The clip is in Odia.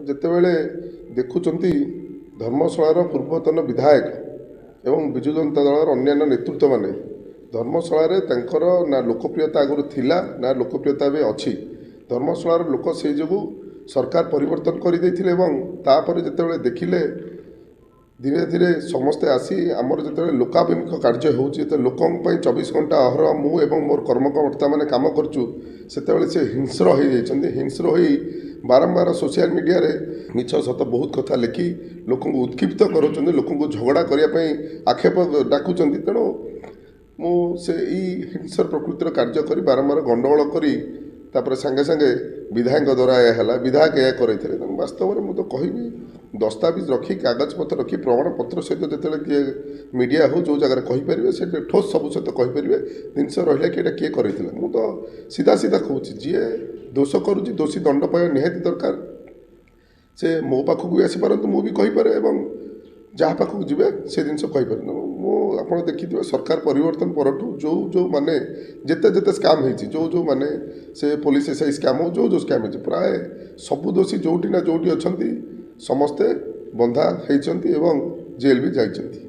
ଯେତେବେଳେ ଦେଖୁଛନ୍ତି ଧର୍ମଶାଳାର ପୂର୍ବତନ ବିଧାୟକ ଏବଂ ବିଜୁ ଜନତା ଦଳର ଅନ୍ୟାନ୍ୟ ନେତୃତ୍ୱ ମାନେ ଧର୍ମଶାଳାରେ ତାଙ୍କର ନା ଲୋକପ୍ରିୟତା ଆଗରୁ ଥିଲା ନା ଲୋକପ୍ରିୟତା ଏବେ ଅଛି। ଧର୍ମଶାଳାର ଲୋକ ସେଇ ଯୋଗୁଁ ସରକାର ପରିବର୍ତ୍ତନ କରିଦେଇଥିଲେ ଏବଂ ତାପରେ ଯେତେବେଳେ ଦେଖିଲେ ଧୀରେ ଧୀରେ ସମସ୍ତେ ଆସି ଆମର ଯେତେବେଳେ ଲୋକାଭିମୁଖ କାର୍ଯ୍ୟ ହେଉଛି ଯେତେବେଳେ ଲୋକଙ୍କ ପାଇଁ 24 ଘଣ୍ଟା ଅହରହ ମୁଁ ଏବଂ ମୋର କର୍ମକର୍ତ୍ତାମାନେ କାମ କରୁଛୁ ସେତେବେଳେ ସେ ହିଂସ୍ର ହୋଇଯାଇଛନ୍ତି। ହିଂସ୍ର ହୋଇ ବାରମ୍ବାର ସୋସିଆଲ ମିଡ଼ିଆରେ ମିଛ ସତ ବହୁତ କଥା ଲେଖି ଲୋକଙ୍କୁ ଉତ୍କ୍ଷିପ୍ତ କରୁଛନ୍ତି, ଲୋକଙ୍କୁ ଝଗଡ଼ା କରିବା ପାଇଁ ଆକ୍ଷେପ ଡାକୁଛନ୍ତି। ତେଣୁ ମୁଁ ଏଇ ହିଂସ୍ର ପ୍ରକୃତିର କାର୍ଯ୍ୟ କରି ବାରମ୍ବାର ଗଣ୍ଡଗୋଳ କରି ତାପରେ ସାଙ୍ଗେ ସାଙ୍ଗେ ବିଧାୟକଙ୍କ ଦ୍ୱାରା ଏହା ହେଲା, ବିଧାୟକ ଏହା କରାଇଥିଲେ। ତେଣୁ ବାସ୍ତବରେ ମୁଁ ତ କହିବି ଦସ୍ତାବିଜ ରଖି କାଗଜପତ୍ର ରଖି ପ୍ରମାଣପତ୍ର ସହିତ ଯେତେବେଳେ କିଏ ମିଡ଼ିଆ ହେଉ ଯେଉଁ ଜାଗାରେ କହିପାରିବେ ସେ ଠୋସ୍ ସବୁ ସହିତ କହିପାରିବେ ଜିନିଷ ରହିଲା କି ଏଇଟା କିଏ କରାଇଥିଲା। ମୁଁ ତ ସିଧା ସିଧା କହୁଛି ଯିଏ ଦୋଷ କରୁଛି ଦୋଷୀ ଦଣ୍ଡ ପାଇବା ନିହାତି ଦରକାର। ସେ ମୋ ପାଖକୁ ବି ଆସିପାରନ୍ତୁ, ମୁଁ ବି କହିପାରେ ଏବଂ ଯାହା ପାଖକୁ ଯିବେ ସେ ଜିନିଷ କହିପାରେ। ମୁଁ ଆପଣ ଦେଖିଥିବେ ସରକାର ପରିବର୍ତ୍ତନ ପରଠୁ ଯେଉଁମାନେ ଯେତେ ସ୍କାମ୍ ହେଇଛି ଯେଉଁମାନେ ସେ ପୋଲିସ ଏସ୍ଆଇ ସ୍କାମ୍ ହେଉ ଯେଉଁ ସ୍କାମ୍ ହେଇଛି ପ୍ରାୟ ସବୁ ଦୋଷୀ ଯେଉଁଠି ନା ଯେଉଁଠି ଅଛନ୍ତି ସମସ୍ତେ ବନ୍ଧା ହେଇଛନ୍ତି ଏବଂ ଜେଲ୍ ବି ଯାଇଛନ୍ତି।